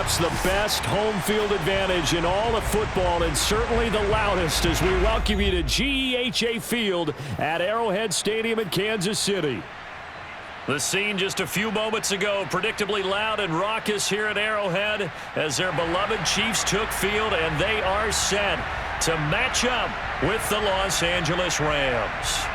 perhaps the best home field advantage in all of football, and certainly the loudest, as we welcome you to GEHA Field at Arrowhead Stadium in Kansas City. The scene just a few moments ago, predictably loud and raucous here at Arrowhead as their beloved Chiefs took field, and they are set to match up with the Los Angeles Rams.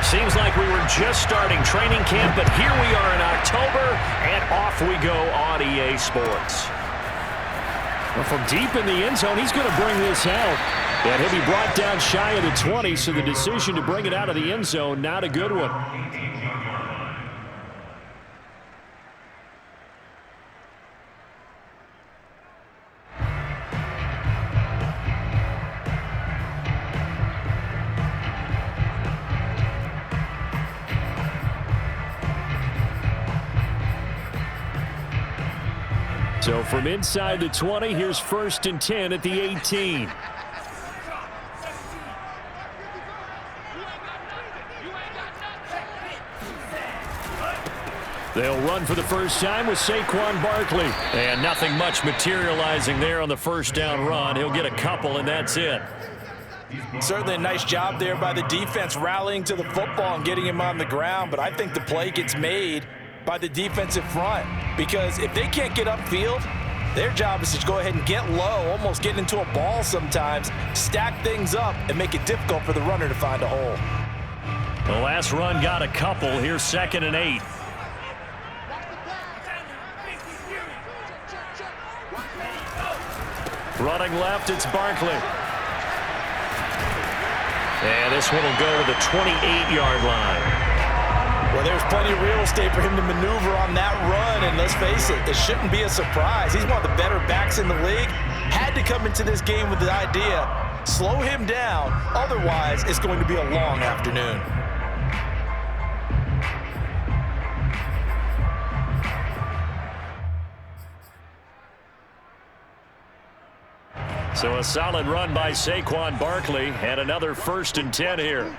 Seems like we were just starting training camp, but here we are in October, and off we go on EA Sports. Well, from deep in the end zone, he's going to bring this out. And he'll be brought down shy of the 20, so the decision to bring it out of the end zone, not a good one. So from inside the 20, here's 1st and 10 at the 18. They'll run for the first time with Saquon Barkley. And nothing much materializing there on the first down run. He'll get a couple, and that's it. Certainly a nice job there by the defense rallying to the football and getting him on the ground. But I think the play gets made by the defensive front, because if they can't get upfield, their job is to go ahead and get low, almost get into a ball sometimes, stack things up, and make it difficult for the runner to find a hole. The last run got a couple. Here's 2nd and 8. Running left, it's Barkley. And this one will go to the 28-yard line. Well, there's plenty of real estate for him to maneuver on that run, and let's face it, it shouldn't be a surprise. He's one of the better backs in the league. Had to come into this game with the idea, slow him down, otherwise it's going to be a long afternoon. So a solid run by Saquon Barkley, and another 1st and 10 here.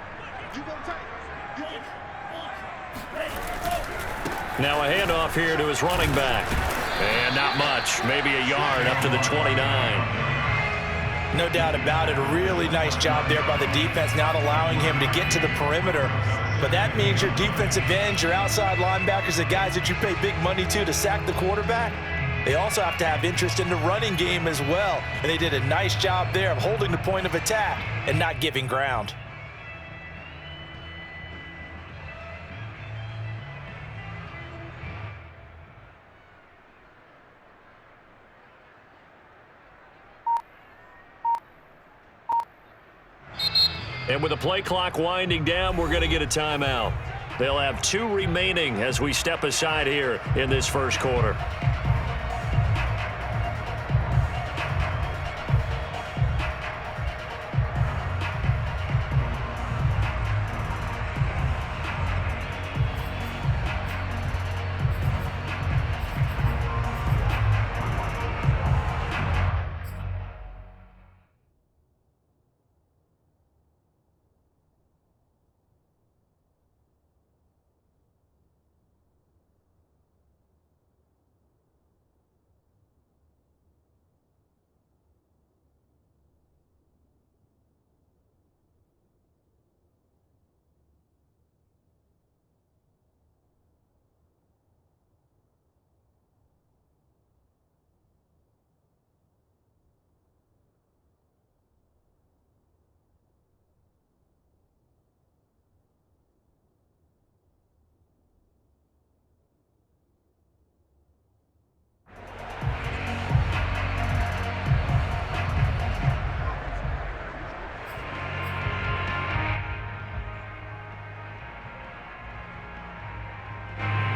Now a handoff here to his running back. And not much, maybe a yard up to the 29. No doubt about it, a really nice job there by the defense, not allowing him to get to the perimeter. But that means your defensive ends, your outside linebackers, the guys that you pay big money to sack the quarterback, they also have to have interest in the running game as well. And they did a nice job there of holding the point of attack and not giving ground. And with the play clock winding down, we're going to get a timeout. They'll have 2 remaining as we step aside here in this first quarter.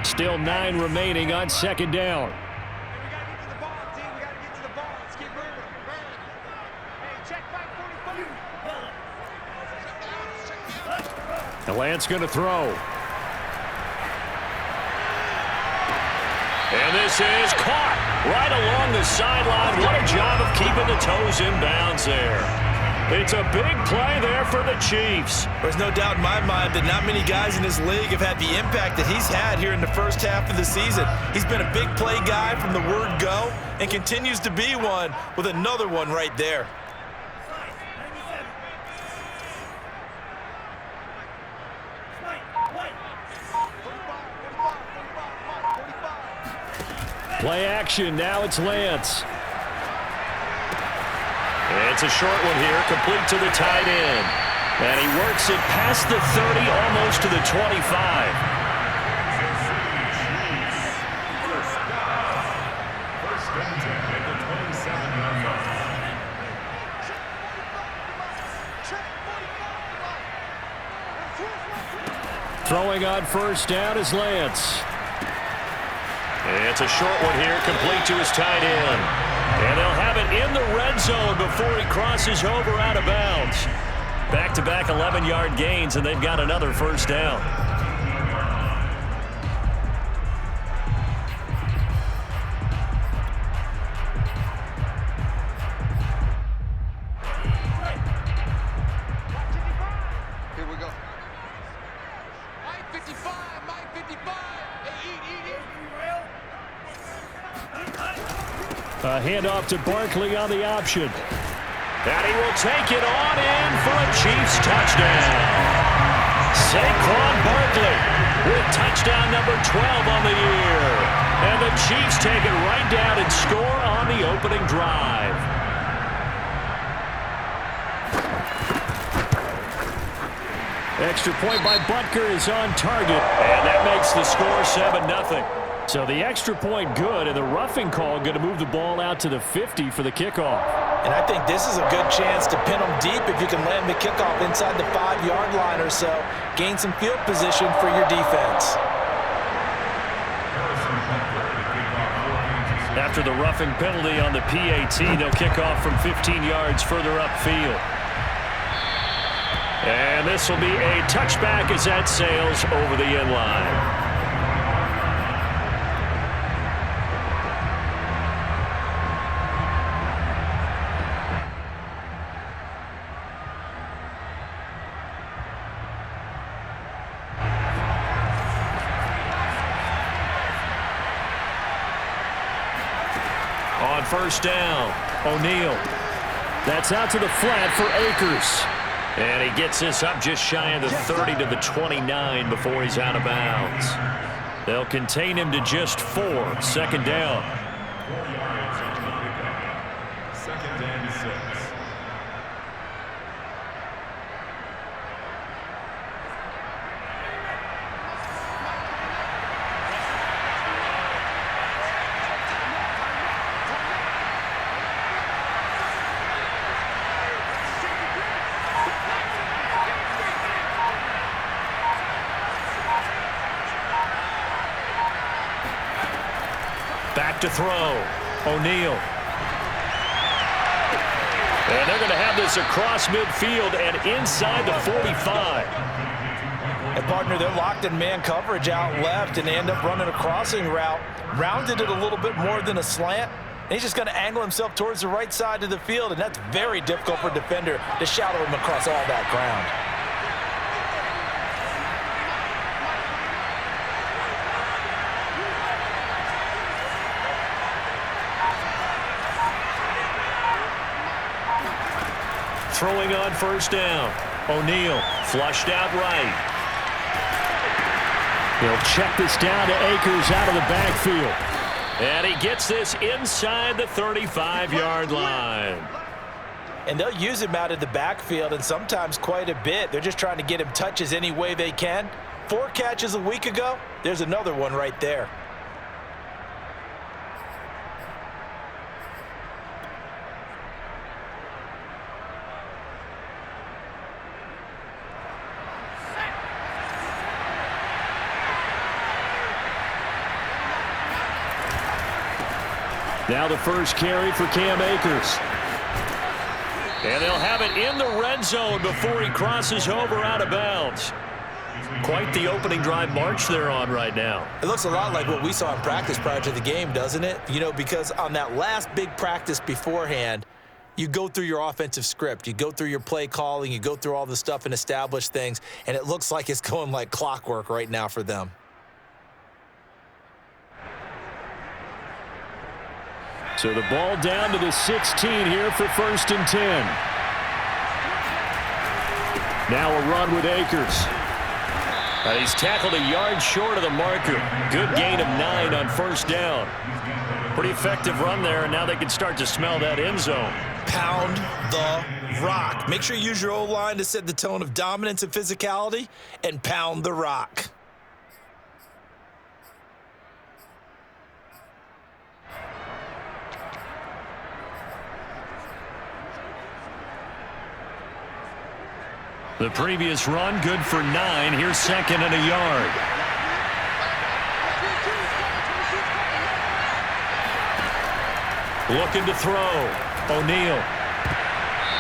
Still 9 remaining on 2nd down. The Lance going to throw. And this is caught right along the sideline. What a job of keeping the toes in bounds there. It's a big play there for the Chiefs. There's no doubt in my mind that not many guys in this league have had the impact that he's had here in the first half of the season. He's been a big play guy from the word go and continues to be one with another one right there. Play action, now it's Lance. It's a short one here, complete to the tight end. And he works it past the 30, almost to the 25. Throwing on first down is Lance. It's a short one here, complete to his tight end. And they'll have it in the red zone before he crosses over out of bounds. Back-to-back 11-yard gains, and they've got another first down. Here we go. Mike 55, Mike 55. A handoff to Barkley on the option. And he will take it on in for a Chiefs touchdown. Saquon Barkley with touchdown number 12 on the year. And the Chiefs take it right down and score on the opening drive. Extra point by Butker is on target. And that makes the score 7-0. So the extra point good, and the roughing call going to move the ball out to the 50 for the kickoff. And I think this is a good chance to pin them deep if you can land the kickoff inside the 5-yard line or so. Gain some field position for your defense. After the roughing penalty on the PAT, they'll kick off from 15 yards further upfield. And this will be a touchback as that sails over the end line. On first down, O'Neal. That's out to the flat for Akers. And he gets this up just shy of the 30 to the 29 before he's out of bounds. They'll contain him to just 4. Second down. Second and 6. Back to throw. O'Neal. And they're going to have this across midfield and inside the 45. And partner, they're locked in man coverage out left, and they end up running a crossing route. Rounded it a little bit more than a slant. And he's just going to angle himself towards the right side of the field, and that's very difficult for a defender to shadow him across all that ground. Throwing on first down. O'Neal flushed out right. He'll check this down to Akers out of the backfield. And he gets this inside the 35-yard line. And they'll use him out of the backfield, and sometimes quite a bit. They're just trying to get him touches any way they can. 4 catches a week ago. There's another one right there. Now the first carry for Cam Akers. And they'll have it in the red zone before he crosses over out of bounds. Quite the opening drive march they're on right now. It looks a lot like what we saw in practice prior to the game, doesn't it? You know, because on that last big practice beforehand, you go through your offensive script. You go through your play calling. You go through all the stuff and establish things, and it looks like it's going like clockwork right now for them. So the ball down to the 16 here for 1st and 10. Now a run with Akers. He's tackled a yard short of the marker. Good gain of 9 on 1st down. Pretty effective run there, and now they can start to smell that end zone. Pound the rock. Make sure you use your O-line to set the tone of dominance and physicality, and pound the rock. The previous run, good for 9. Here's 2nd and a yard. Looking to throw. O'Neal.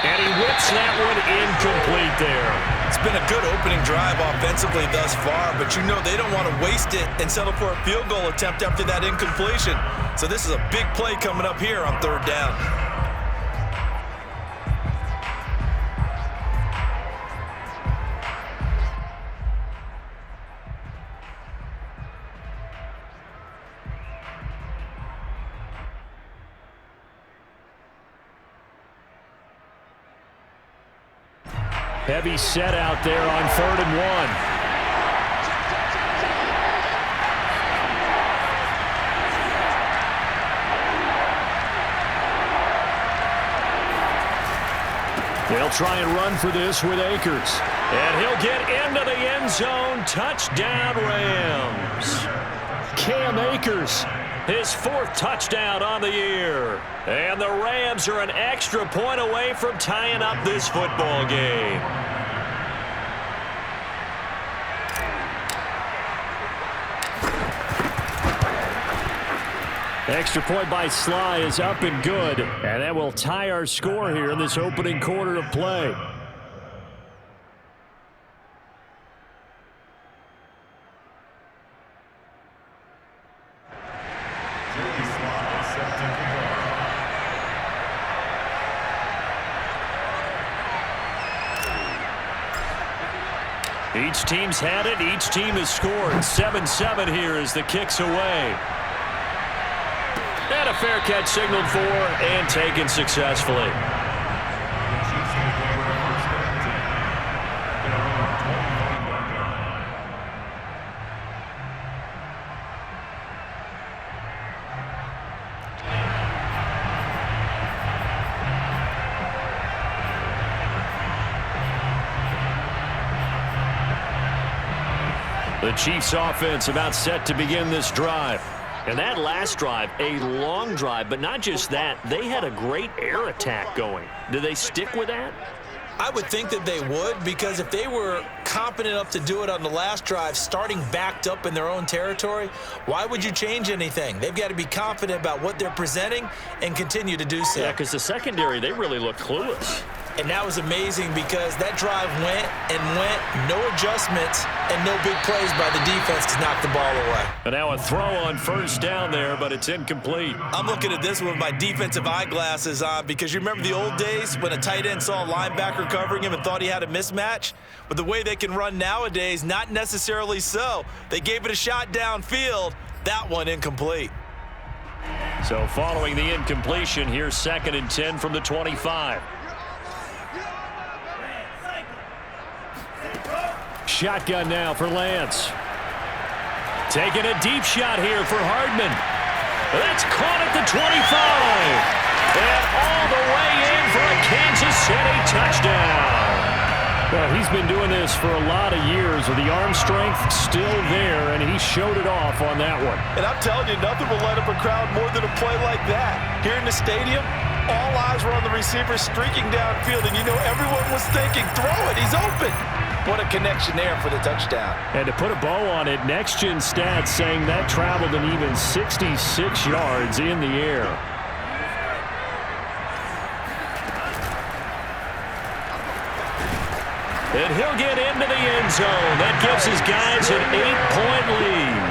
And he whips that one incomplete there. It's been a good opening drive offensively thus far, but you know they don't want to waste it and settle for a field goal attempt after that incompletion. So this is a big play coming up here on 3rd down. Heavy set out there on 3rd and 1. They'll try and run for this with Akers. And he'll get into the end zone. Touchdown, Rams. Cam Akers, his 4th touchdown on the year. And the Rams are an extra point away from tying up this football game. Extra point by Sly is up and good. And that will tie our score here in this opening quarter of play. Each team's had it. Each team has scored. 7-7 here as the kick's away. And a fair catch signaled for and taken successfully. The Chiefs offense about set to begin this drive. And that last drive, a long drive, but not just that, they had a great air attack going. Do they stick with that? I would think that they would, because if they were confident enough to do it on the last drive, starting backed up in their own territory, why would you change anything? They've got to be confident about what they're presenting and continue to do so. Yeah, because the secondary, they really look clueless. And that was amazing because that drive went and went, no adjustments, and no big plays by the defense to knock the ball away. And now a throw on 1st down there, but it's incomplete. I'm looking at this with my defensive eyeglasses on because you remember the old days when a tight end saw a linebacker covering him and thought he had a mismatch? But the way they can run nowadays, not necessarily so. They gave it a shot downfield. That one incomplete. So following the incompletion, here's 2nd and 10 from the 25. Shotgun now for Lance. Taking a deep shot here for Hardman. That's caught at the 25. And all the way in for a Kansas City touchdown. Well, he's been doing this for a lot of years with the arm strength still there, and he showed it off on that one. And I'm telling you, nothing will light up a crowd more than a play like that. Here in the stadium, all eyes were on the receiver streaking downfield, and you know everyone was thinking, throw it, he's open. What a connection there for the touchdown. And to put a bow on it, Next Gen Stats saying that traveled an even 66 yards in the air. And he'll get into the end zone. That gives his guys an 8-point lead.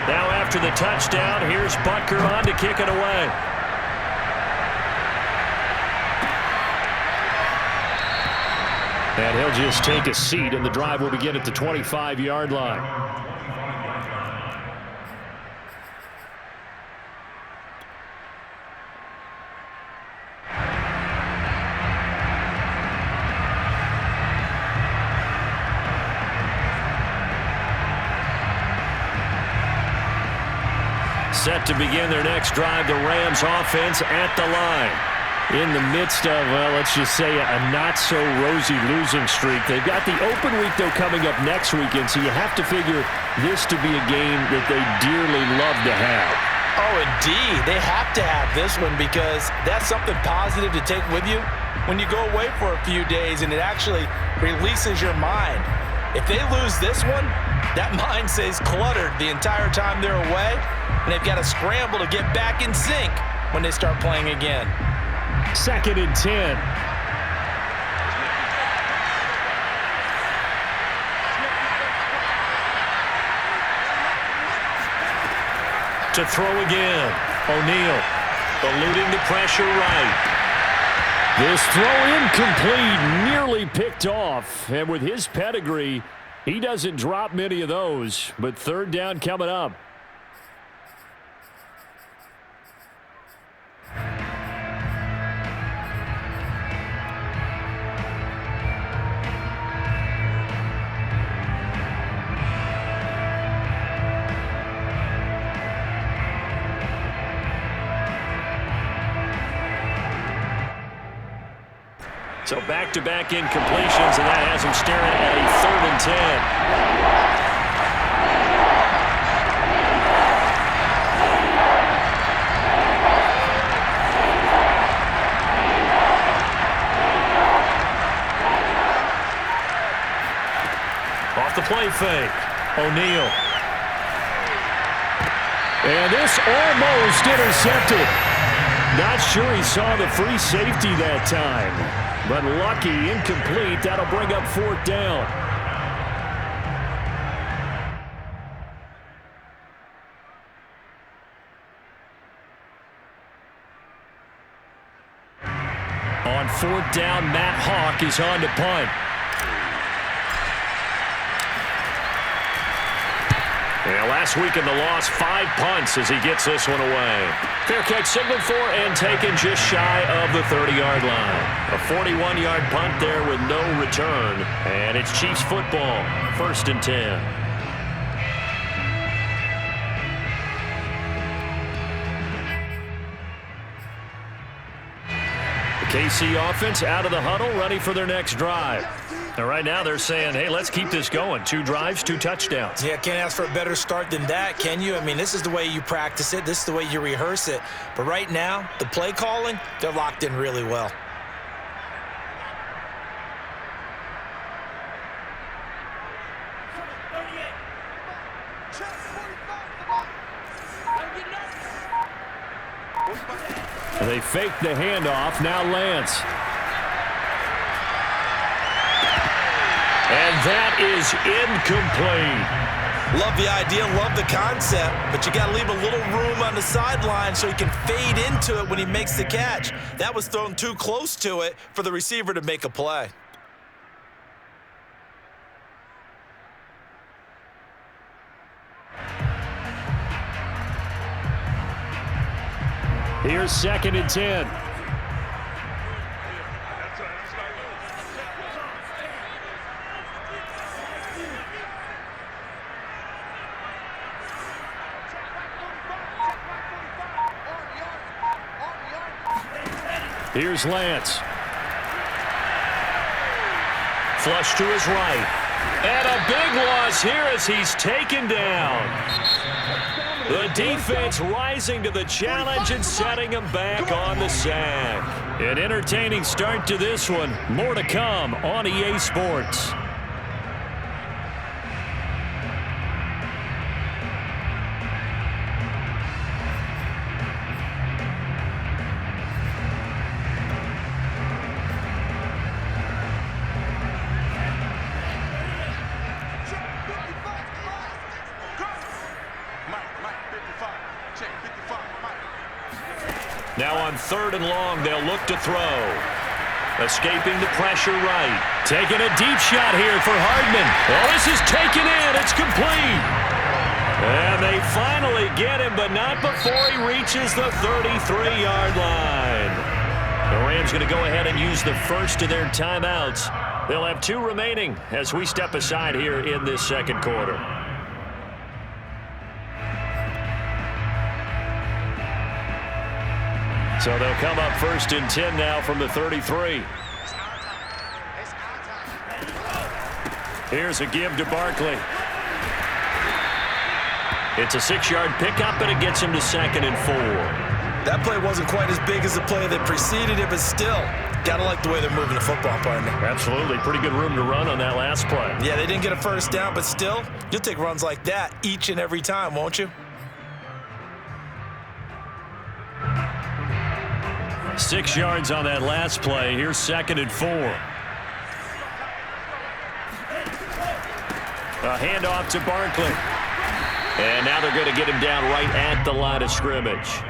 Now after the touchdown, here's Butker on to kick it away. And he'll just take a seat, and the drive will begin at the 25-yard line. Set to begin their next drive, the Rams offense at the line. In the midst of, well, let's just say a not-so-rosy losing streak. They've got the open week, though, coming up next weekend, so you have to figure this to be a game that they dearly love to have. Oh, indeed. They have to have this one because that's something positive to take with you when you go away for a few days, and it actually releases your mind. If they lose this one, that mind stays cluttered the entire time they're away, and they've got to scramble to get back in sync when they start playing again. 2nd and 10. To throw again. O'Neal eluding the pressure right. This throw incomplete, nearly picked off. And with his pedigree, he doesn't drop many of those. But 3rd down coming up. So back-to-back incompletions, and that has him staring at a 3rd and 10. Off the play fake. O'Neal. And this almost intercepted. Not sure he saw the free safety that time. But lucky, incomplete. That'll bring up 4th down. On 4th down, Matt Hawk is on to punt. Yeah, last week in the loss, 5 punts as he gets this one away. Fair catch signaled for and taken just shy of the 30-yard line. A 41-yard punt there with no return. And it's Chiefs football, 1st and 10. The KC offense out of the huddle, ready for their next drive. And right now they're saying, hey, let's keep this going. 2 drives, 2 touchdowns. Yeah, can't ask for a better start than that, can you? I mean, this is the way you practice it. This is the way you rehearse it. But right now, the play calling, they're locked in really well. They fake the handoff. Now Lance. And that is incomplete. Love the idea, love the concept, but you got to leave a little room on the sideline so he can fade into it when he makes the catch. That was thrown too close to it for the receiver to make a play. Here's 2nd and 10. Here's Lance. Flush to his right. And a big loss here as he's taken down. The defense rising to the challenge and setting him back on the sack. An entertaining start to this one. More to come on EA Sports. Now on 3rd and long, they'll look to throw. Escaping the pressure right. Taking a deep shot here for Hardman. Oh, this is taken in. It's complete. And they finally get him, but not before he reaches the 33-yard line. The Rams going to go ahead and use the first of their timeouts. They'll have 2 remaining as we step aside here in this second quarter. So they'll come up 1st and 10 now from the 33. Here's a give to Barkley. It's a 6-yard pickup, and it gets him to 2nd and 4. That play wasn't quite as big as the play that preceded it, but still, gotta like the way they're moving the football, partner. Absolutely. Pretty good room to run on that last play. Yeah, they didn't get a first down, but still, you'll take runs like that each and every time, won't you? 6 yards on that last play. Here's 2nd and 4. A handoff to Barkley. And now they're going to get him down right at the line of scrimmage.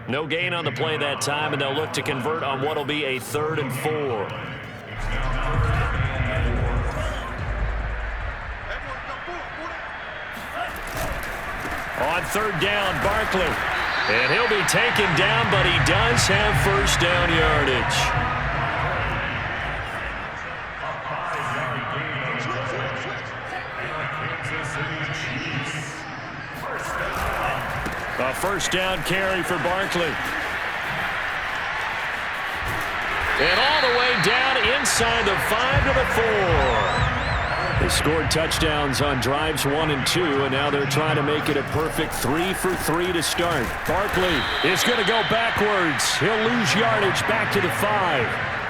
No gain on the play that time, and they'll look to convert on what will be a 3rd and 4. On 3rd down, Barkley. And he'll be taken down, but he does have first down yardage. A first down carry for Barkley. And all the way down inside the 5 to the 4. They scored touchdowns on drives 1 and 2, and now they're trying to make it a perfect 3 for 3 to start. Barkley is going to go backwards. He'll lose yardage back to the 5.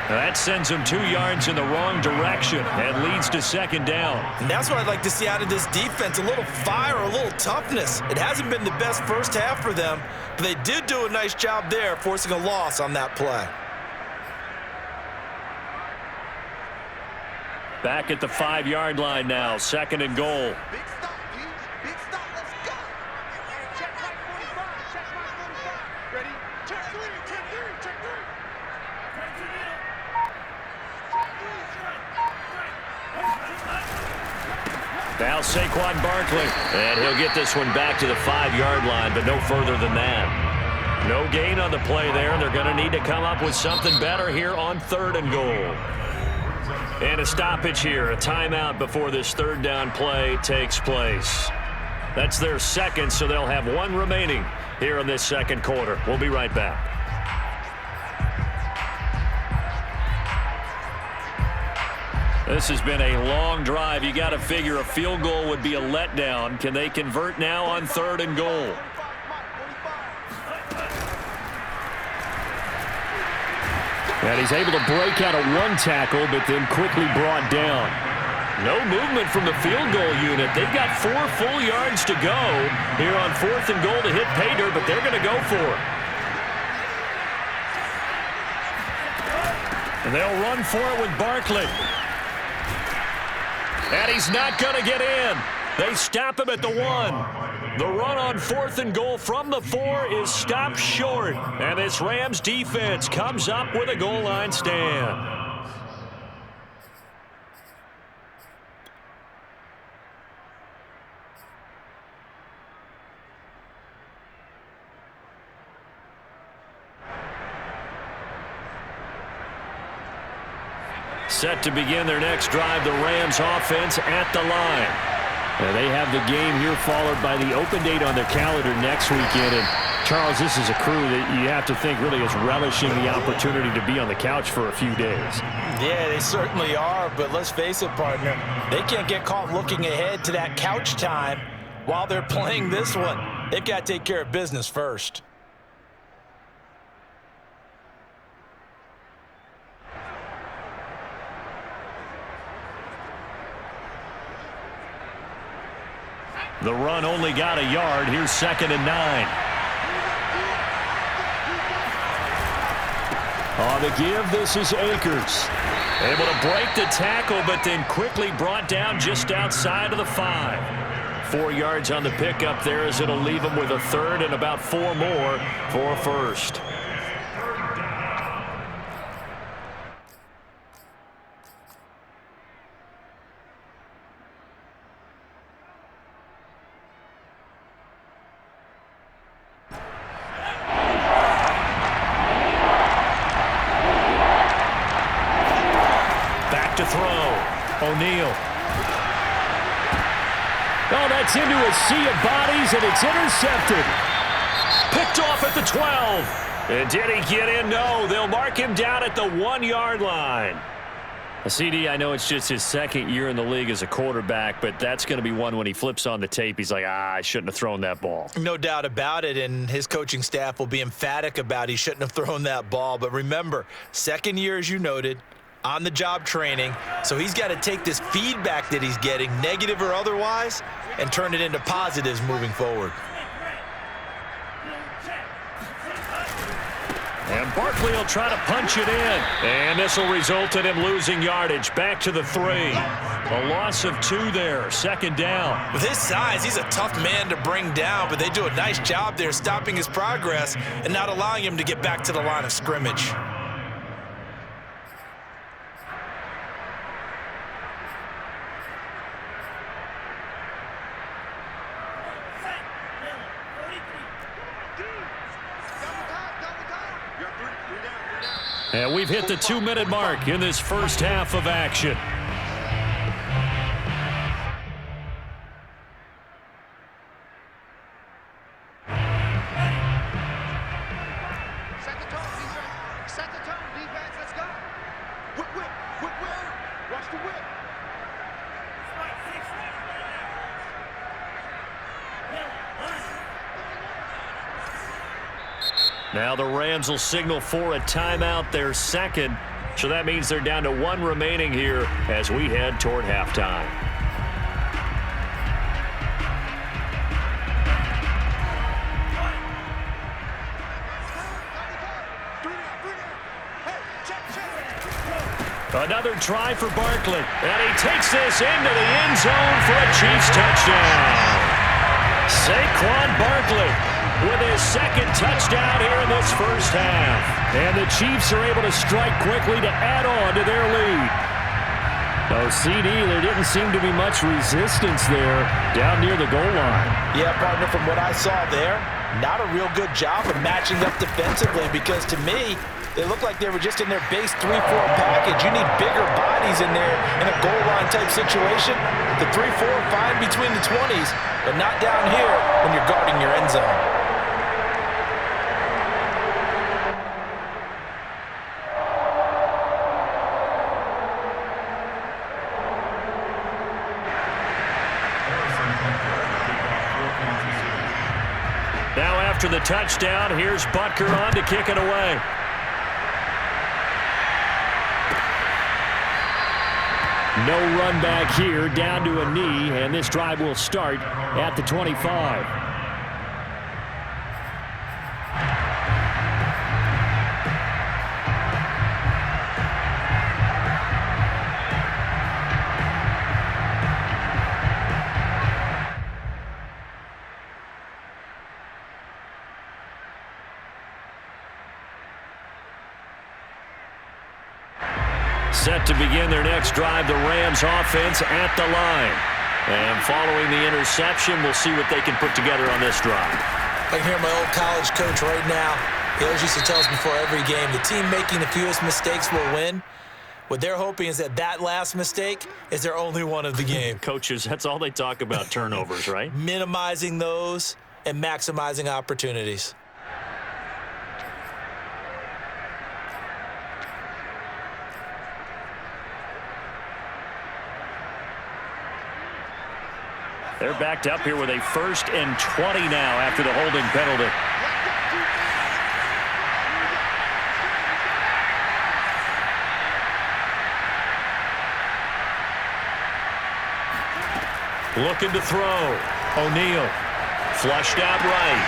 That sends him 2 yards in the wrong direction and leads to 2nd down. And that's what I'd like to see out of this defense, a little fire, a little toughness. It hasn't been the best first half for them, but they did do a nice job there forcing a loss on that play. Back at the 5-yard line now, 2nd and goal. Big stop, G. Big stop. Let's go. Check my 45. Check my 45. Ready? Check 3. Check 3. Check 3. Now Saquon Barkley. And he'll get this one back to the 5-yard line, but no further than that. No gain on the play there. They're going to need to come up with something better here on 3rd and goal. And a stoppage here, a timeout before this 3rd down play takes place. That's their 2nd, so they'll have 1 remaining here in this 2nd quarter. We'll be right back. This has been a long drive. You got to figure a field goal would be a letdown. Can they convert now on 3rd and goal? And he's able to break out of 1 tackle, but then quickly brought down. No movement from the field goal unit. They've got 4 full yards to go here on 4th and goal to hit pay dirt, but they're going to go for it. And they'll run for it with Barkley. And he's not going to get in. They stop him at the 1. The run on 4th and goal from the 4 is stopped short. And this Rams defense comes up with a goal line stand. Set to begin their next drive, the Rams offense at the line. And they have the game here followed by the open date on their calendar next weekend. And Charles, this is a crew that you have to think really is relishing the opportunity to be on the couch for a few days. Yeah, they certainly are, but let's face it, partner. They can't get caught looking ahead to that couch time while they're playing this one. They've got to take care of business first. The run only got a yard. Here's 2nd and 9. On the give, this is Akers. Able to break the tackle, but then quickly brought down just outside of the 5. 4 yards on the pickup there as it'll leave him with a 3rd and about 4 more for a first. throw. O'Neal. Oh, that's into a sea of bodies, and it's intercepted. Picked off at the 12. And did he get in? No, they'll mark him down at the 1-yard line. CD, I know it's just his second year in the league as a quarterback, but that's going to be one when he flips on the tape. He's like, I shouldn't have thrown that ball. No doubt about it, and his coaching staff will be emphatic about he shouldn't have thrown that ball. But remember, second year, as you noted, on-the-job training, so he's got to take this feedback that he's getting, negative or otherwise, and turn it into positives moving forward. And Barkley will try to punch it in. And this will result in him losing yardage. Back to the 3. A loss of 2 there. Second down. With his size, he's a tough man to bring down, but they do a nice job there stopping his progress and not allowing him to get back to the line of scrimmage. And we've hit the 2-minute mark in this first half of action. Set the tone, defense. Set the tone, defense. Let's go. Whip. Rush the whip. Now the Rams will signal for a timeout, their second. So that means they're down to 1 remaining here as we head toward halftime. Another try for Barkley. And he takes this into the end zone for a Chiefs touchdown. Saquon Barkley with his second touchdown here in this first half. And the Chiefs are able to strike quickly to add on to their lead. Oh, CD, there didn't seem to be much resistance there down near the goal line. Yeah, partner, from what I saw there, not a real good job of matching up defensively because to me, they looked like they were just in their base 3-4 package. You need bigger bodies in there in a goal line type situation. The 3-4 fine between the 20s, but not down here when you're guarding your end zone. Now after the touchdown, here's Butker on to kick it away. No run back here, down to a knee, and this drive will start at the 25. Set to begin their next drive, the Rams offense at the line. And following the interception, we'll see what they can put together on this drive. I can hear my old college coach right now. He always used to tell us before every game, the team making the fewest mistakes will win. What they're hoping is that that last mistake is their only one of the game. Coaches, that's all they talk about, turnovers, right? Minimizing those and maximizing opportunities. They're backed up here with a 1st and 20 now after the holding penalty. Looking to throw. O'Neal flushed out right.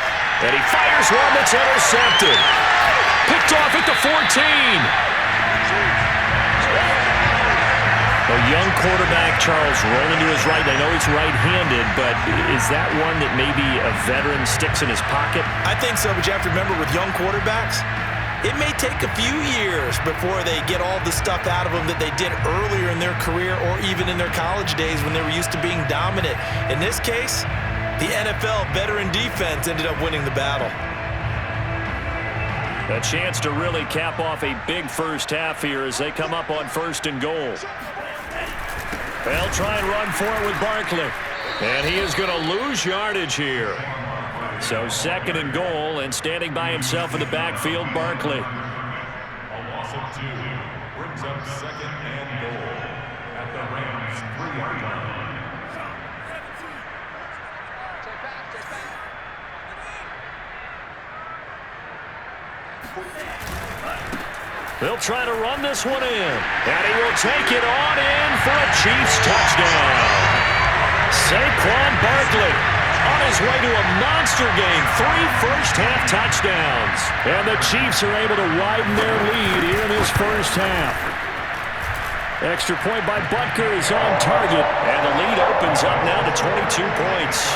And he fires one that's intercepted. Picked off at the 14. A young quarterback, Charles, rolling to his right. I know he's right-handed, but is that one that maybe a veteran sticks in his pocket? I think so, but you have to remember with young quarterbacks, it may take a few years before they get all the stuff out of them that they did earlier in their career or even in their college days when they were used to being dominant. In this case, the NFL veteran defense ended up winning the battle. A chance to really cap off a big first half here as they come up on 1st and goal. They'll try and run for it with Barkley. And he is going to lose yardage here. So 2nd and goal, and standing by himself in the backfield, Barkley. A loss of 2 brings up 2nd and goal at the Rams' 3-yard line. They'll try to run this one in. And he will take it on in for a Chiefs touchdown. Saquon Barkley on his way to a monster game. 3 first-half touchdowns. And the Chiefs are able to widen their lead here in this first half. Extra point by Butker is on target. And the lead opens up now to 22 points.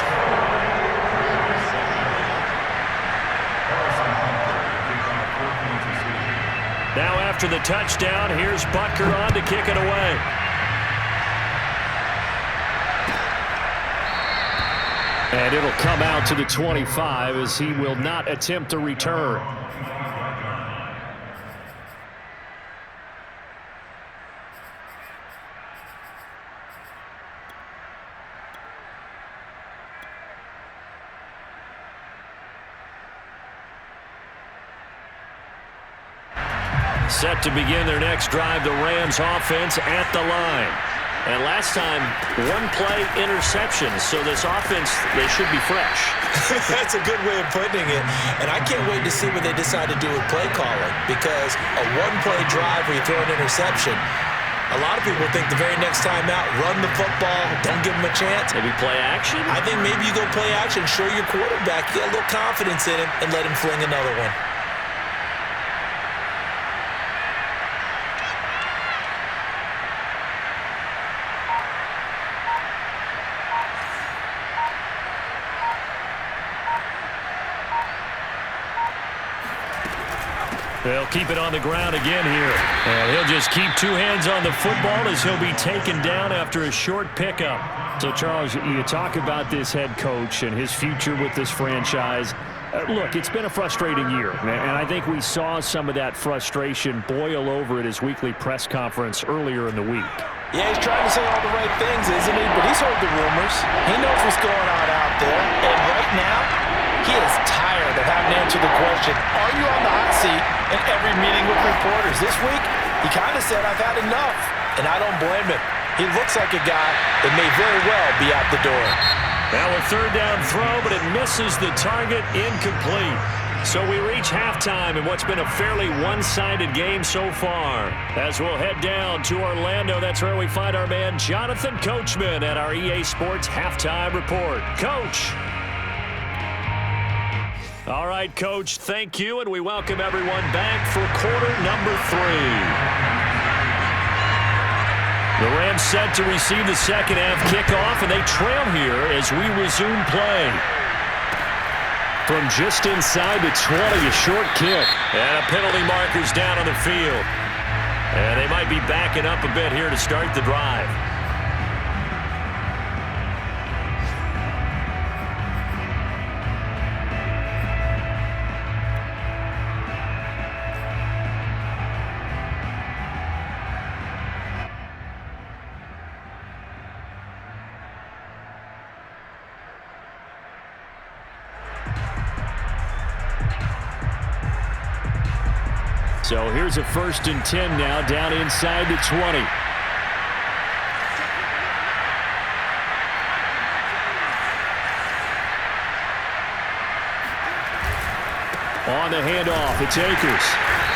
Now after the touchdown, here's Butker on to kick it away. And it'll come out to the 25 as he will not attempt a return. Set to begin their next drive, the Rams offense at the line. And last time, 1-play interception. So this offense, they should be fresh. That's a good way of putting it. And I can't wait to see what they decide to do with play calling. Because a 1-play drive where you throw an interception, a lot of people think the very next time out, run the football, don't give them a chance. Maybe play action? I think maybe you go play action, show your quarterback, get a little confidence in him, and let him fling another one. They'll keep it on the ground again here. And he'll just keep 2 hands on the football as he'll be taken down after a short pickup. So, Charles, you talk about this head coach and his future with this franchise. Look, it's been a frustrating year, and I think we saw some of that frustration boil over at his weekly press conference earlier in the week. Yeah, he's trying to say all the right things, isn't he? But he's heard the rumors. He knows what's going on out there. And right now, he is tired of having to answer the question, are you on the hot seat in every meeting with reporters? This week, he kind of said, I've had enough. And I don't blame him. He looks like a guy that may very well be out the door. Now a 3rd down throw, but it misses the target, incomplete. So we reach halftime in what's been a fairly one-sided game so far. As we'll head down to Orlando, that's where we find our man Jonathan Coachman at our EA Sports Halftime Report. Coach. All right, Coach, thank you, and we welcome everyone back for quarter number 3. The Rams set to receive the second half kickoff, and they trail here as we resume play. From just inside the 20, a short kick. And a penalty marker's down on the field. And they might be backing up a bit here to start the drive. So here's a 1st and 10 now, down inside the 20. On the handoff, it's Akers.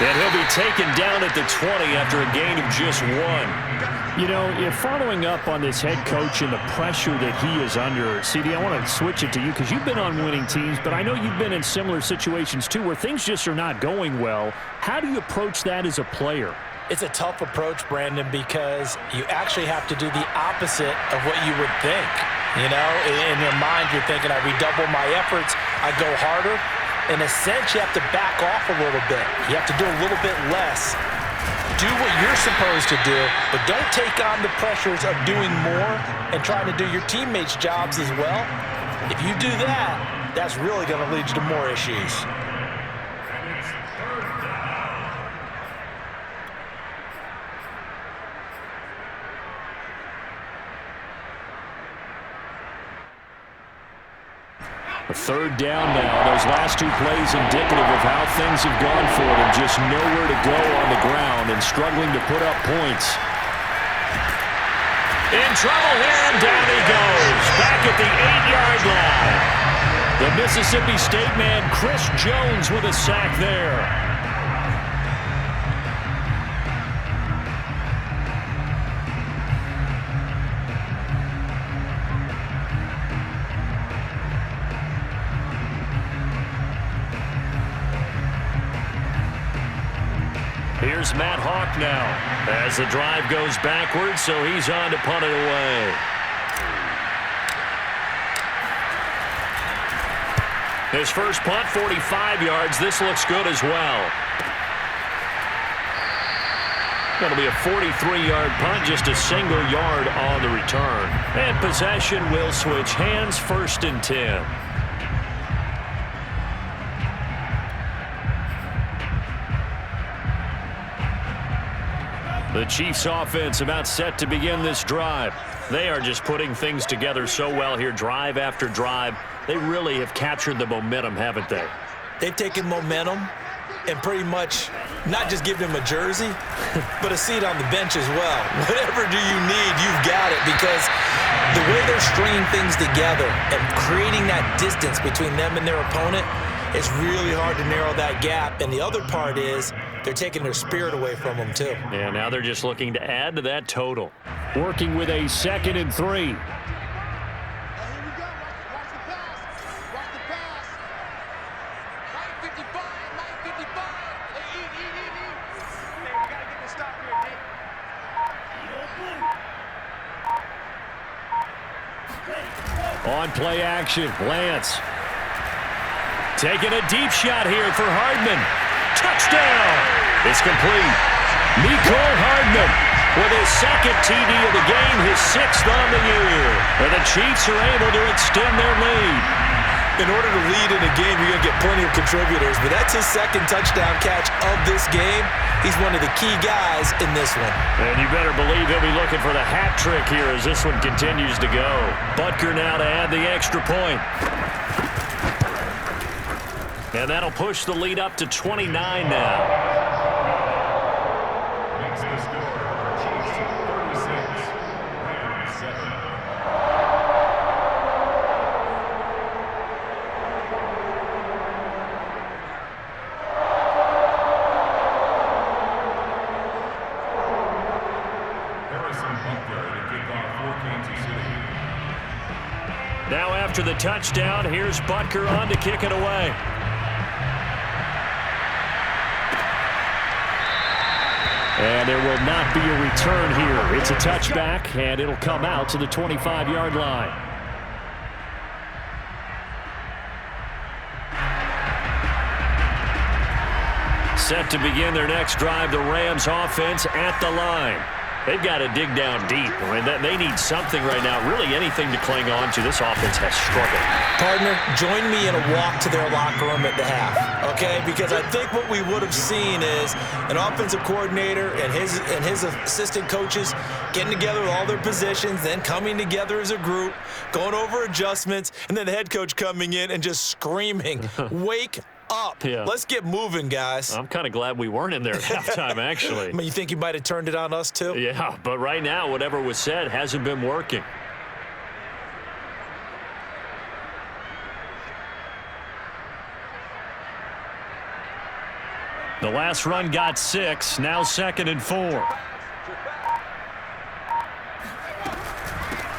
And he'll be taken down at the 20 after a gain of just 1. You know, following up on this head coach and the pressure that he is under, CD, I want to switch it to you because you've been on winning teams, but I know you've been in similar situations too where things just are not going well. How do you approach that as a player? It's a tough approach, Brandon, because you actually have to do the opposite of what you would think. You know, in your mind, you're thinking, I redouble my efforts, I go harder. In a sense, you have to back off a little bit. You have to do a little bit less. Do what you're supposed to do, but don't take on the pressures of doing more and trying to do your teammates' jobs as well. If you do that, that's really going to lead you to more issues. A third down now. Those last two plays indicative of how things have gone for them. Just nowhere to go on the ground and struggling to put up points. In trouble here, and down he goes. Back at the 8-yard line. The Mississippi State man, Chris Jones, with a sack there. Here's Matt Hawk now as the drive goes backwards, so he's on to punt it away. His first punt, 45 yards. This looks good as well. Going to be a 43-yard punt, just a single yard on the return. And possession will switch hands, 1st and 10. The Chiefs offense about set to begin this drive. They are just putting things together so well here, drive after drive. They really have captured the momentum, haven't they? They've taken momentum and pretty much not just given him a jersey, but a seat on the bench as well. Whatever do you need, you've got it, because the way they're stringing things together and creating that distance between them and their opponent, it's really hard to narrow that gap. And the other part is they're taking their spirit away from them, too. Yeah, now they're just looking to add to that total. Working with a 2nd and 3. Here we go. Watch the pass. Watch the pass. 9:55. 9:55. Eat. Hey, we got to get this stop here, D. On play action, Lance. Taking a deep shot here for Hardman. Touchdown! It's complete. Mecole Hardman with his 2nd TD of the game, his 6th on the year. And the Chiefs are able to extend their lead. In order to lead in a game, you're going to get plenty of contributors, but that's his 2nd touchdown catch of this game. He's one of the key guys in this one. And you better believe he'll be looking for the hat trick here as this one continues to go. Butker now to add the extra point. And that'll push the lead up to 29 now. Makes the score. Chiefs 36, Rams 7. Harrison Butker to kick off for Kansas City. Now after the touchdown, here's Butker on to kick it away. And there will not be a return here. It's a touchback, and it'll come out to the 25-yard line. Set to begin their next drive, the Rams offense at the line. They've got to dig down deep. I mean, they need something right now, really anything to cling on to. This offense has struggled. Partner, join me in a walk to their locker room at the half, okay? Because I think what we would have seen is an offensive coordinator and his assistant coaches getting together with all their positions, then coming together as a group, going over adjustments, and then the head coach coming in and just screaming, wake up. Yeah. Let's get moving, guys. I'm kind of glad we weren't in there at halftime, actually. I mean, you think he might have turned it on us, too? Yeah, but right now, whatever was said hasn't been working. The last run got 6, now 2nd and 4.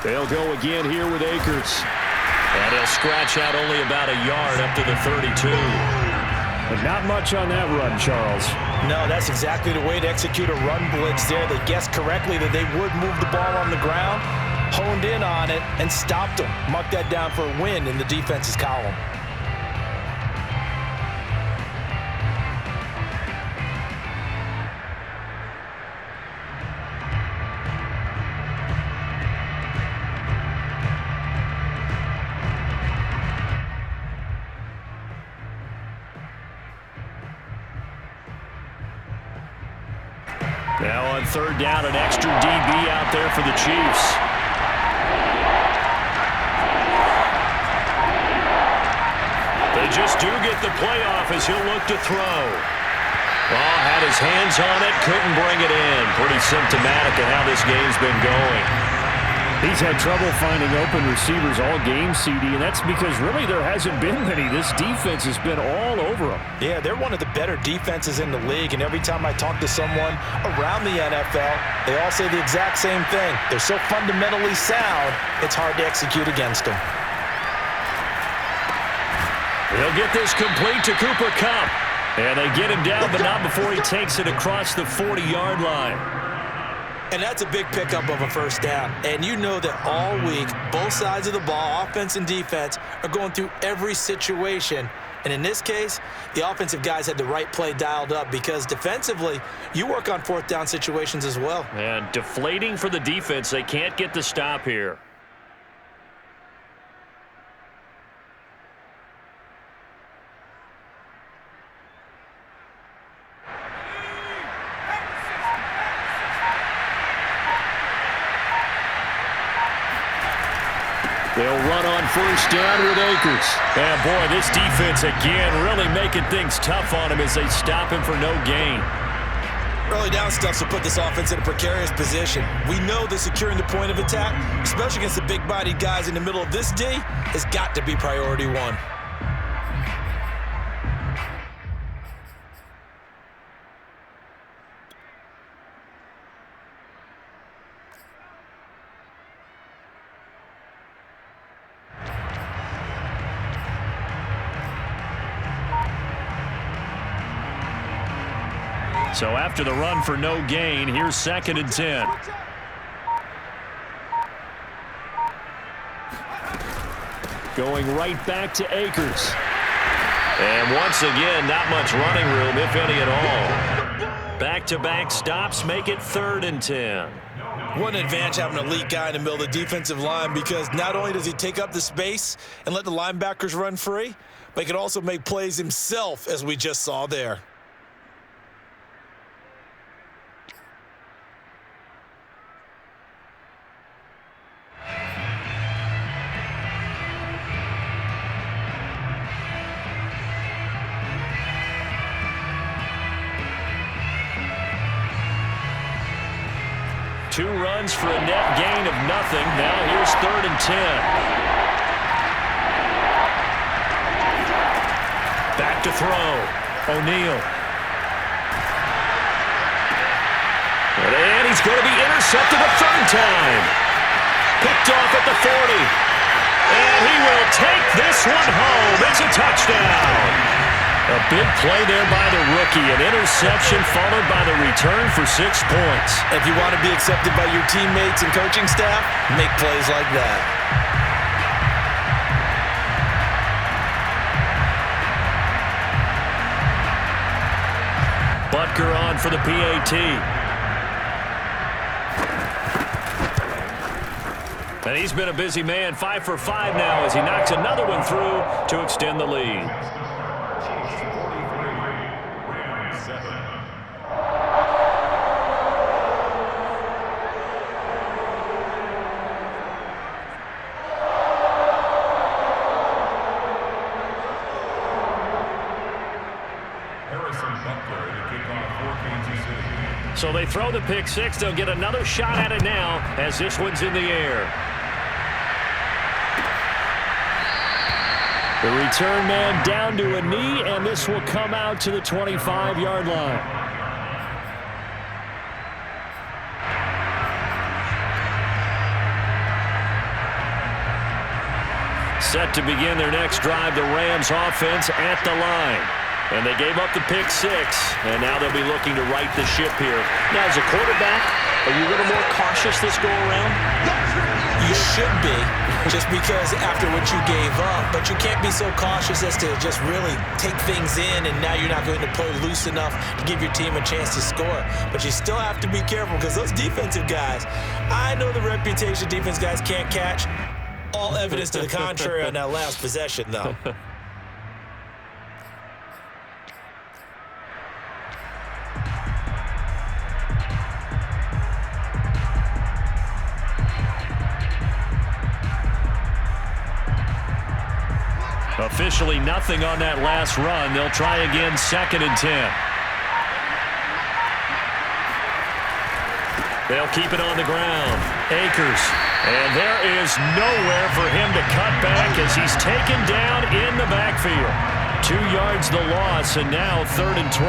They'll go again here with Akers. And he'll scratch out only about a yard up to the 32. But not much on that run, Charles. No, that's exactly the way to execute a run blitz there. They guessed correctly that they would move the ball on the ground, honed in on it, and stopped them. Mark that down for a win in the defense's column. Now on 3rd down, an extra DB out there for the Chiefs. they just do get the playoff as he'll look to throw. Well, had his hands on it, couldn't bring it in. Pretty symptomatic of how this game's been going. He's had trouble finding open receivers all game, CD, and that's because really there hasn't been many. This defense has been all over him. Yeah, they're one of the better defenses in the league, and every time I talk to someone around the NFL, they all say the exact same thing. They're so fundamentally sound, it's hard to execute against them. He'll get this complete to Cooper Kupp. And they get him down, but not before he takes it across the 40-yard line. And that's a big pickup of a first down. And you know that all week, both sides of the ball, offense and defense, are going through every situation. And in this case, the offensive guys had the right play dialed up because defensively, you work on fourth down situations as well. And deflating for the defense. They can't get the stop here. They'll run on first down with Akers. And, boy, this defense, again, really making things tough on him as they stop him for no gain. Early down stuff will put this offense in a precarious position. We know that securing the point of attack, especially against the big-bodied guys in the middle of this D, has got to be priority one. So after the run for no gain, here's 2nd and 10. Going right back to Akers. And once again, not much running room, if any at all. Back-to-back stops make it 3rd and 10. What an advantage having an elite guy in the middle of the defensive line, because not only does he take up the space and let the linebackers run free, but he can also make plays himself, as we just saw there. Two runs for a net gain of nothing. Now here's 3rd and 10. Back to throw. O'Neal. And he's going to be intercepted a 3rd time. Picked off at the 40. And he will take this one home. It's a touchdown. A big play there by the rookie. An interception followed by the return for 6 points. If you want to be accepted by your teammates and coaching staff, make plays like that. Butker on for the PAT. And he's been a busy man, 5 for 5 now as he knocks another one through to extend the lead. So they throw the pick six. They'll get another shot at it now as this one's in the air. The return man down to a knee, and this will come out to the 25-yard line. Set to begin their next drive, the Rams offense at the line. And they gave up the pick six, and now they'll be looking to right the ship here. Now, as a quarterback, are you a little more cautious this go-around? You should be, just because after what you gave up, but you can't be so cautious as to just really take things in, and now you're not going to play loose enough to give your team a chance to score. But you still have to be careful, because those defensive guys, I know the reputation defense guys can't catch. All evidence to the contrary on that last possession, though. A Officially nothing on that last run. They'll try again, 2nd and 10. They'll keep it on the ground. Akers. And there is nowhere for him to cut back as he's taken down in the backfield. 2 yards the loss, and now 3rd and 12.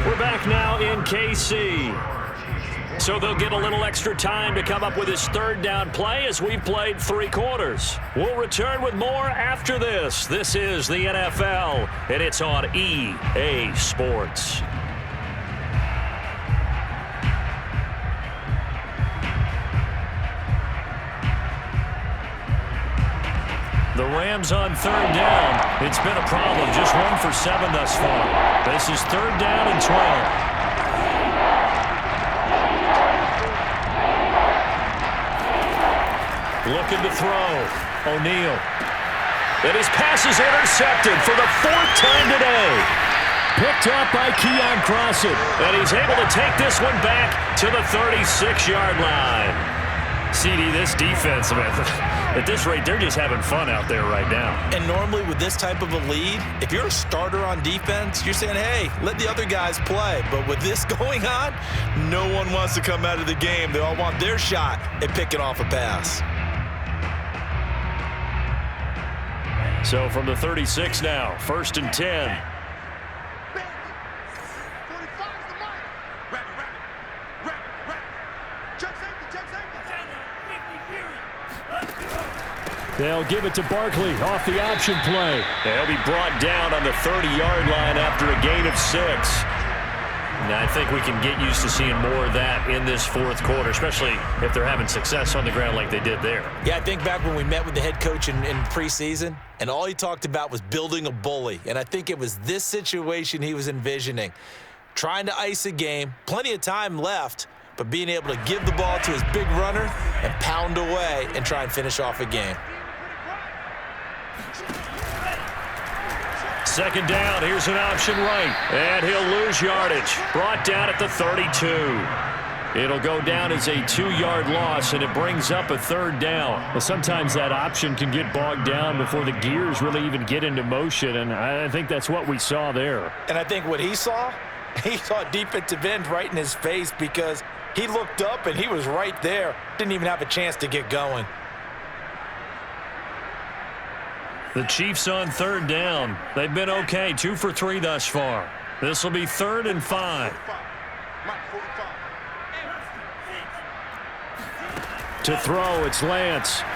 We're back now in KC. So they'll get a little extra time to come up with his 3rd down play as we've played 3 quarters. We'll return with more after this. This is the NFL, and it's on EA Sports. The Rams on 3rd down. It's been a problem. Just 1 for 7 thus far. This is 3rd down and 12. Looking to throw. O'Neal. And his pass is intercepted for the 4th time today. Picked up by Keon Crossett. And he's able to take this one back to the 36-yard line. CD, this defense, at this rate, they're just having fun out there right now. And normally with this type of a lead, if you're a starter on defense, you're saying, hey, let the other guys play. But with this going on, no one wants to come out of the game. They all want their shot at picking off a pass. So from the 36 now, 1st and 10. They'll give it to Barkley off the option play. They'll be brought down on the 30-yard line after a gain of 6. And I think we can get used to seeing more of that in this 4th quarter, especially if they're having success on the ground like they did there. Yeah, I think back when we met with the head coach in preseason, and all he talked about was building a bully. And I think it was this situation he was envisioning. Trying to ice a game, plenty of time left, but being able to give the ball to his big runner and pound away and try and finish off a game. 2nd down, here's an option right, and he'll lose yardage. Brought down at the 32. It'll go down as a 2-yard loss, and it brings up a 3rd down. Well, sometimes that option can get bogged down before the gears really even get into motion, and I think that's what we saw there. And I think what he saw defensive end right in his face because he looked up and he was right there. Didn't even have a chance to get going. The Chiefs on 3rd down. They've been okay, 2 for 3 thus far. This will be 3rd and 5. To throw, it's Lance.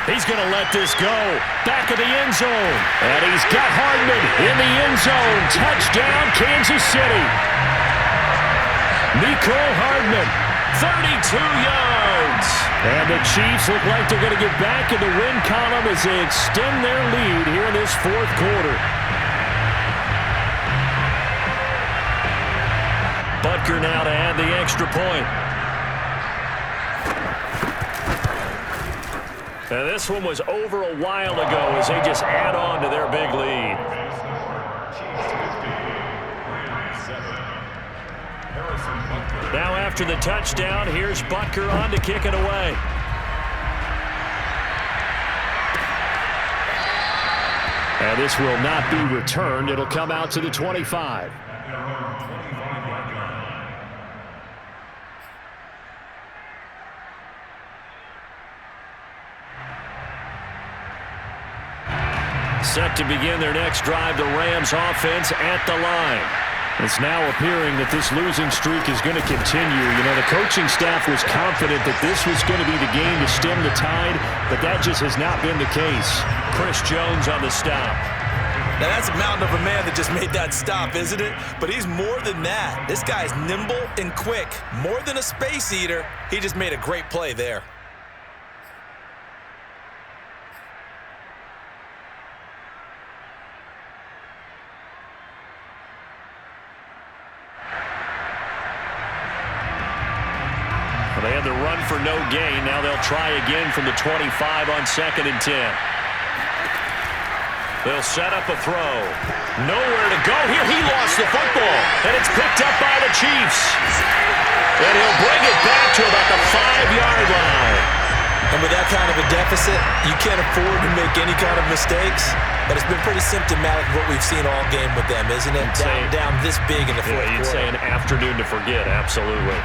He's going to let this go. Back of the end zone. And he's got Hardman in the end zone. Touchdown, Kansas City. Mecole Hardman, 32 yards. And the Chiefs look like they're going to get back in the win column as they extend their lead here in this 4th quarter. Butker now to add the extra point. And this one was over a while ago as they just add on to their big lead. Now after the touchdown, here's Butker on to kick it away. And this will not be returned. It'll come out to the 25. Set to begin their next drive, the Rams offense at the line. It's now appearing that this losing streak is going to continue. You know, the coaching staff was confident that this was going to be the game to stem the tide, but that just has not been the case. Chris Jones on the stop. Now, that's a mountain of a man that just made that stop, isn't it? But he's more than that. This guy's nimble and quick. More than a space eater, he just made a great play there. They had the run for no gain. Now they'll try again from the 25 on 2nd and 10. They'll set up a throw. Nowhere to go here. He lost the football, and it's picked up by the Chiefs. And he'll bring it back to about the 5-yard line. And with that kind of a deficit, you can't afford to make any kind of mistakes. But it's been pretty symptomatic of what we've seen all game with them, isn't it? Down this big in the fourth quarter. You'd say an afternoon to forget, absolutely.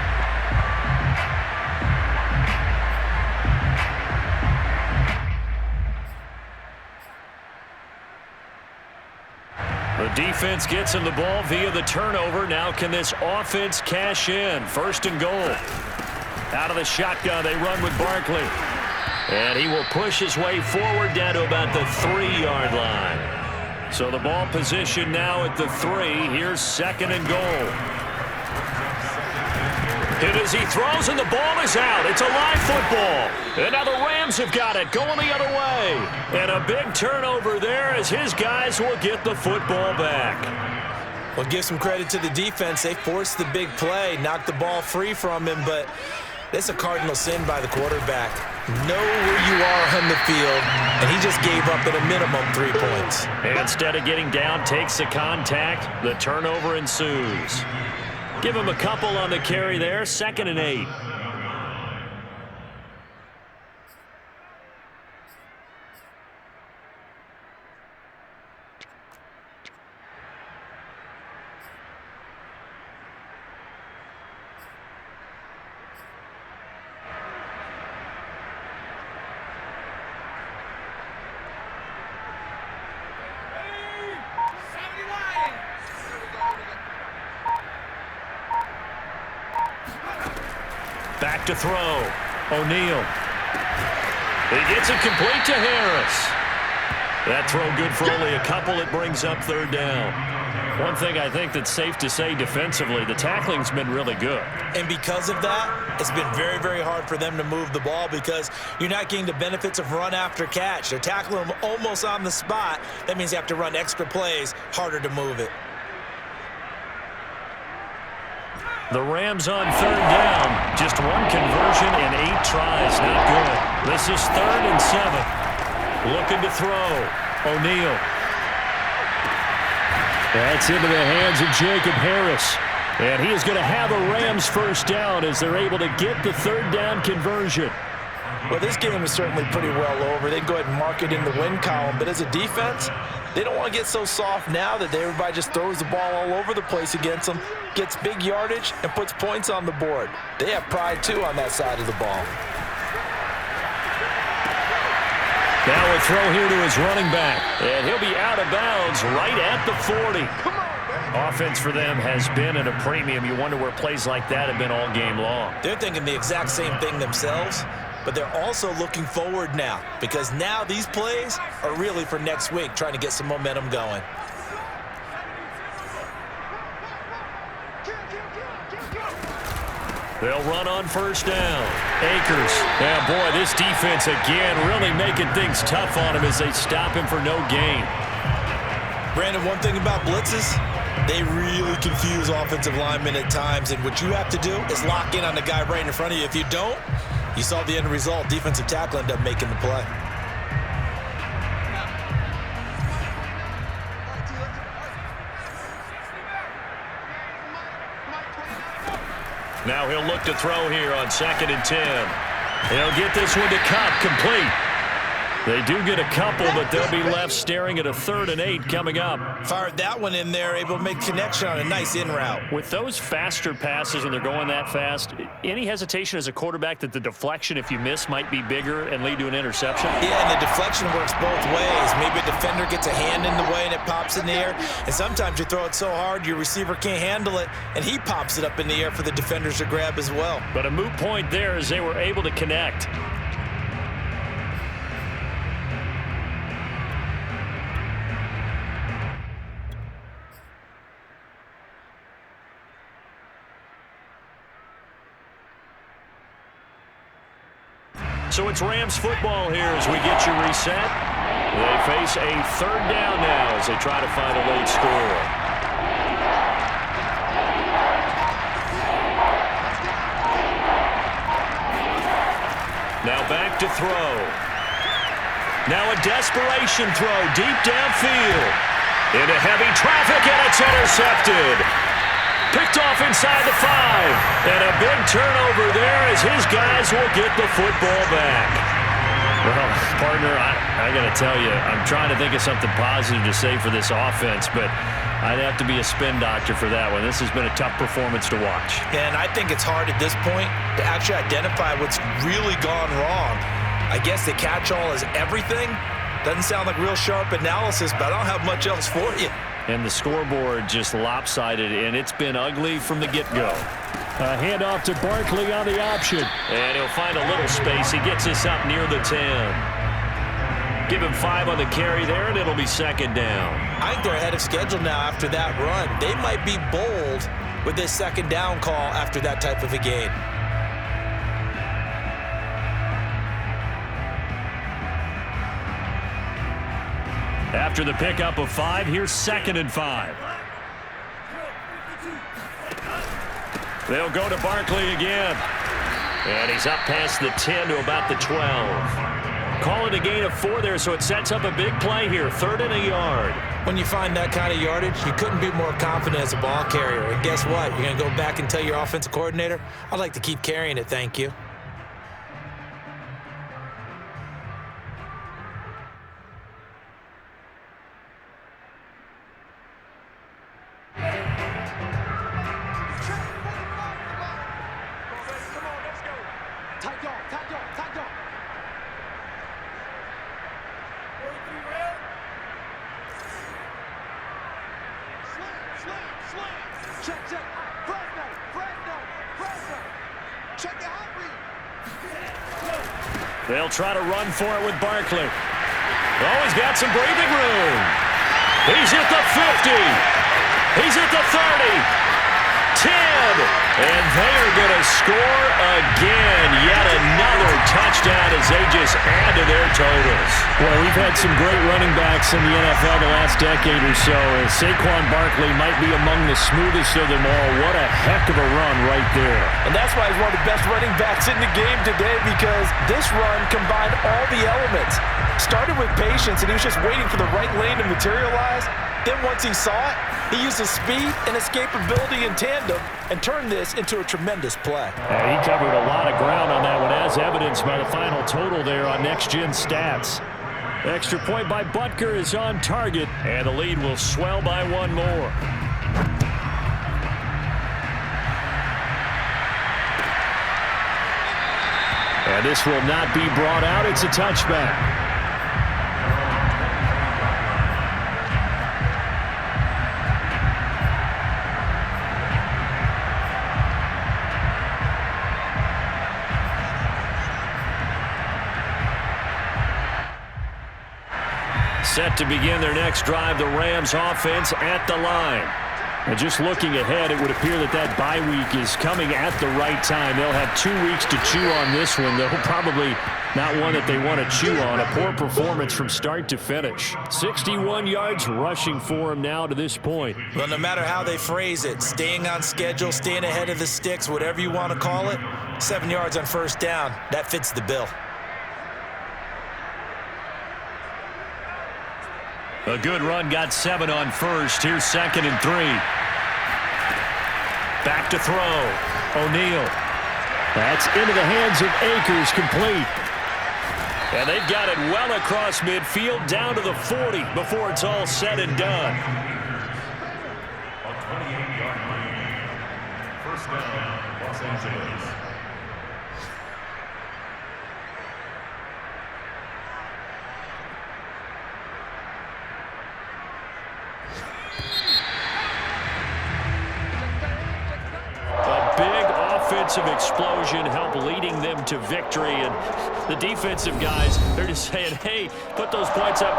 The defense gets him the ball via the turnover. Now can this offense cash in? First and goal. Out of the shotgun, they run with Barkley. And he will push his way forward down to about the 3-yard line. So the ball position now at the 3. Here's second and goal. Hit as he throws, and the ball is out. It's a live football. And now the Rams have got it, going the other way. And a big turnover there as his guys will get the football back. Well, give some credit to the defense. They forced the big play, knocked the ball free from him, but it's a cardinal sin by the quarterback. Know where you are on the field, and he just gave up at a minimum 3 points. And instead of getting down, takes the contact. The turnover ensues. Give him a couple on the carry there. 2nd and 8. Back to throw. O'Neal. He gets it complete to Harris. That throw good for only a couple. It brings up 3rd down. One thing I think that's safe to say defensively, the tackling's been really good. And because of that, it's been very, very hard for them to move the ball because you're not getting the benefits of run after catch. They're tackling them almost on the spot. That means you have to run extra plays, harder to move it. The Rams on 3rd down. Just one conversion and 8 tries. Not good. This is 3rd and 7. Looking to throw. O'Neal. That's into the hands of Jacob Harris. And he is going to have a Rams first down as they're able to get the 3rd down conversion. Well, this game is certainly pretty well over. They can go ahead and mark it in the win column. But as a defense, they don't want to get so soft now that everybody just throws the ball all over the place against them, gets big yardage, and puts points on the board. They have pride, too, on that side of the ball. Now a throw here to his running back. And he'll be out of bounds right at the 40. Offense for them has been at a premium. You wonder where plays like that have been all game long. They're thinking the exact same thing themselves, but they're also looking forward now because now these plays are really for next week, trying to get some momentum going. They'll run on first down. Akers. Yeah, boy, this defense again really making things tough on him as they stop him for no gain. Brandon, one thing about blitzes, they really confuse offensive linemen at times, and what you have to do is lock in on the guy right in front of you. If you don't, you saw the end result. Defensive tackle ended up making the play. Now he'll look to throw here on 2nd and 10. He'll get this one to Cup, complete. They do get a couple, but they'll be left staring at a 3rd and 8 coming up. Fired that one in there, able to make connection on a nice in route. With those faster passes when they're going that fast, any hesitation as a quarterback that the deflection, if you miss, might be bigger and lead to an interception? Yeah, and the deflection works both ways. Maybe a defender gets a hand in the way and it pops in the air, and sometimes you throw it so hard your receiver can't handle it, and he pops it up in the air for the defenders to grab as well. But a moot point there as they were able to connect. So it's Rams football here as we get you reset. They face a 3rd down now as they try to find a late score. Now back to throw. Now a desperation throw deep downfield. Into heavy traffic, and it's intercepted. Picked off inside the 5. And a big turnover there as his guys will get the football back. Well, partner, I got to tell you, I'm trying to think of something positive to say for this offense, but I'd have to be a spin doctor for that one. This has been a tough performance to watch. And I think it's hard at this point to actually identify what's really gone wrong. I guess the catch-all is everything. Doesn't sound like real sharp analysis, but I don't have much else for you. And the scoreboard just lopsided, and it's been ugly from the get-go. A handoff to Barkley on the option. And he'll find a little space. He gets us up near the 10. Give him 5 on the carry there, and it'll be second down. I think they're ahead of schedule now after that run. They might be bold with this second down call after that type of a gain. After the pickup of 5, here's 2nd and 5. They'll go to Barkley again. And he's up past the 10 to about the 12. Call it a gain of 4 there, so it sets up a big play here. 3rd and a yard. When you find that kind of yardage, you couldn't be more confident as a ball carrier. And guess what? You're going to go back and tell your offensive coordinator, I'd like to keep carrying it, thank you. They'll try to run for it with Barkley. Oh, he's got some breathing room. He's at the 50. He's at the 30. 10. And they are going to score again. Yet another touchdown as they just add to their totals. Well, we've had some great running backs in the NFL the last decade or so. Saquon Barkley might be among the smoothest of them all. What a heck of a run right there. And that's why he's one of the best running backs in the game today, because this run combined all the elements. Started with patience, and he was just waiting for the right lane to materialize. Then once he saw it, he used his speed and escapability in tandem and turned this into a tremendous play. He covered a lot of ground on that one, as evidenced by the final total there on Next Gen Stats. Extra point by Butker is on target, and the lead will swell by 1 more. And this will not be brought out. It's a touchback. Set to begin their next drive, the Rams offense at the line. And just looking ahead, it would appear that bye week is coming at the right time. They'll have 2 weeks to chew on this one, though probably not one that they want to chew on. A poor performance from start to finish. 61 yards rushing for him now to this point. Well, no matter how they phrase it, staying on schedule, staying ahead of the sticks, whatever you want to call it, 7 yards on first down, that fits the bill. A good run, got 7 on first. Here's 2nd and 3. Back to throw. O'Neal. That's into the hands of Akers, complete. And they've got it well across midfield, down to the 40 before it's all said and done. A 28-yard line. First down, Los Angeles. Offensive explosion help leading them to victory, and the defensive guys, they're just saying, hey, put those points up.